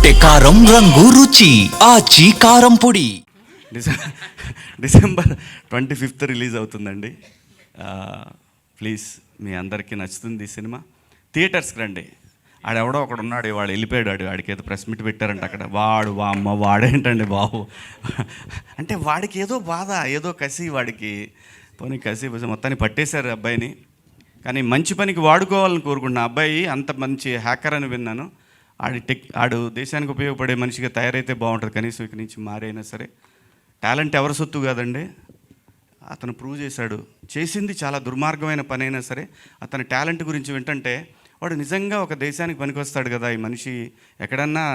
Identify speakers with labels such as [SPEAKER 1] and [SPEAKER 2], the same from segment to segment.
[SPEAKER 1] ఎర్రగొట్టే కారం రంగు రుచి ఆ చీకారం పొడి.
[SPEAKER 2] డిసెంబర్ 25th రిలీజ్ అవుతుందండి. ప్లీజ్ మీ అందరికీ నచ్చుతుంది ఈ సినిమా. థియేటర్స్కి రండి. ఆడెవడో ఒకడు ఉన్నాడు, వాడు వెళ్ళిపోయాడు. వాడికి ఏదో ప్రెస్ మీట్ పెట్టారంట అక్కడ. వాడేంటండి బాబు అంటే వాడికి ఏదో బాధ, ఏదో కసి, వాడికి పోనీ కసి మొత్తాన్ని పట్టేశారు అబ్బాయిని. కానీ మంచి పనికి వాడుకోవాలని కోరుకుంటున్నా. అబ్బాయి అంత మంచి హ్యాకర్ అని విన్నాను. ఆడు దేశానికి ఉపయోగపడే మనిషిగా తయారైతే బాగుంటుంది. కనీసం ఇక్కడి నుంచి మారైనా సరే. టాలెంట్ ఎవరి సొత్తు కాదండి, అతను ప్రూవ్ చేశాడు. చేసింది చాలా దుర్మార్గమైన పని అయినా సరే అతని టాలెంట్ గురించి వింటుంటే వాడు నిజంగా ఒక దేశానికి పనికొస్తాడు కదా ఈ మనిషి, ఎక్కడన్నా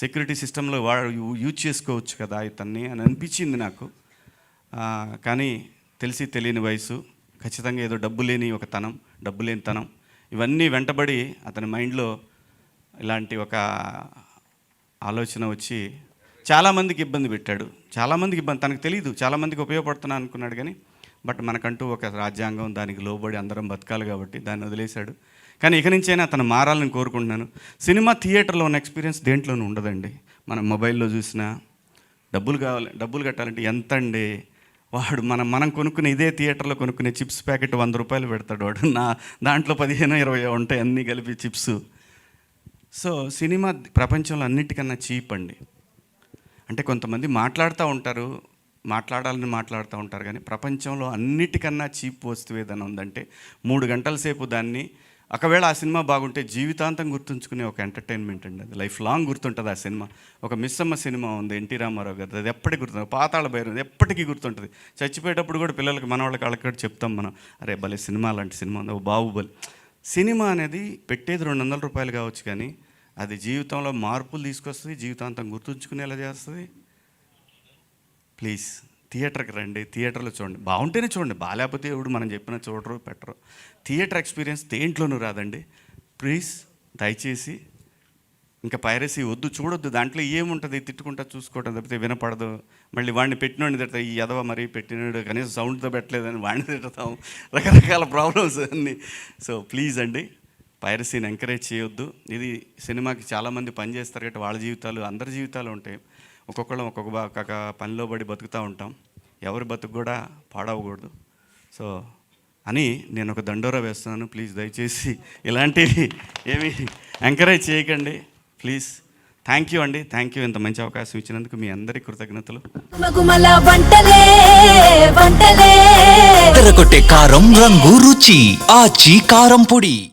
[SPEAKER 2] సెక్యూరిటీ సిస్టంలో వాడు యూజ్ చేసుకోవచ్చు కదా ఇతన్ని అని అనిపించింది నాకు. కానీ తెలిసి తెలియని వయసు, ఖచ్చితంగా ఏదో డబ్బు లేని తనం ఇవన్నీ వెంటబడి అతని మైండ్లో ఇలాంటి ఒక ఆలోచన వచ్చి చాలామందికి ఇబ్బంది పెట్టాడు. తనకు తెలియదు, చాలామందికి ఉపయోగపడుతున్నా అనుకున్నాడు. కానీ బట్ మనకంటూ ఒక రాజ్యాంగం, దానికి లోబడి అందరం బతకాలి కాబట్టి దాన్ని వదిలేశాడు. కానీ ఇక నుంచైనా అతను మారాలని కోరుకుంటున్నాను. సినిమా థియేటర్లో ఉన్న ఎక్స్పీరియన్స్ దేంట్లోనూ ఉండదండి. మనం మొబైల్లో చూసినా డబ్బులు కట్టాలంటే ఎంత అండి. వాడు మనం కొనుక్కునే ఇదే థియేటర్లో కొనుక్కునే చిప్స్ ప్యాకెట్ 100 రూపాయలు పెడతాడు వాడు. దాంట్లో 15-20 ఉంటాయి అన్నీ కలిపి చిప్స్. సో సినిమా ప్రపంచంలో అన్నిటికన్నా చీప్ అండి. అంటే కొంతమంది మాట్లాడాలని మాట్లాడుతూ ఉంటారు కానీ ప్రపంచంలో అన్నిటికన్నా చీప్ వస్తువు ఏదైనా ఉందంటే 3 గంటల సేపు దాన్ని, ఒకవేళ ఆ సినిమా బాగుంటే జీవితాంతం గుర్తుంచుకునే ఒక ఎంటర్టైన్మెంట్ అండి. అది లైఫ్ లాంగ్ గుర్తుంటుంది ఆ సినిమా. ఒక మిస్సమ్మ సినిమా ఉంది ఎన్టీ రామారావు గారు, అది ఎప్పటికీ గుర్తుంది. పాతాళ భైరవి ఎప్పటికీ గుర్తుంటుంది. చచ్చిపోయేటప్పుడు కూడా పిల్లలకి, మనవాళ్ళకి వాళ్ళకి చెప్తాం మనం, అరే భలే సినిమా, అలాంటి సినిమా ఉంది, బాహుబలి. సినిమా అనేది పెట్టేది 200 రూపాయలు కావచ్చు కానీ అది జీవితంలో మార్పులు తీసుకొస్తుంది, జీవితాంతం గుర్తుంచుకునేలా చేస్తుంది. ప్లీజ్ థియేటర్కి రండి, థియేటర్లో చూడండి. బాగుంటేనే చూడండి, బాగాలేకపోతే ఎవడు మనం చెప్పిన చూడరు పెట్టరు. థియేటర్ ఎక్స్పీరియన్స్ దేంట్లోనూ రాదండి. ప్లీజ్ దయచేసి ఇంకా పైరసీ వద్దు, చూడొద్దు. దాంట్లో ఏముంటుంది, తిట్టుకుంటా చూసుకోవడం తప్పితే వినపడదు. మళ్ళీ వాడిని పెట్టినోడిని తిడతా, ఈ ఎదవ మరీ పెట్టినాడు కనీసం సౌండ్తో పెట్టలేదని వాడిని తిడతాం, రకరకాల ప్రాబ్లమ్స్ అన్నీ. సో ప్లీజ్ అండి, పైరసీని ఎంకరేజ్ చేయొద్దు. ఇది సినిమాకి చాలామంది పనిచేస్తారు కాబట్టి వాళ్ళ జీవితాలు, అందరి జీవితాలు ఉంటాయి. ఒక్కొక్కళ్ళం ఒక్కొక్క పనిలో పడి బతుకుతూ ఉంటాం. ఎవరి బతుకు కూడా పాడవకూడదు. సో అని నేను ఒక దండోరా వేస్తున్నాను. ప్లీజ్ దయచేసి ఇలాంటివి ఏమి ఎంకరేజ్ చేయకండి ప్లీజ్. థ్యాంక్ యూ అండి, థ్యాంక్ యూ. ఇంత మంచి అవకాశం ఇచ్చినందుకు మీ అందరి కృతజ్ఞతలు.
[SPEAKER 1] ఎర్రగొట్టే కారం రంగు రుచి ఆ చీకారం పొడి.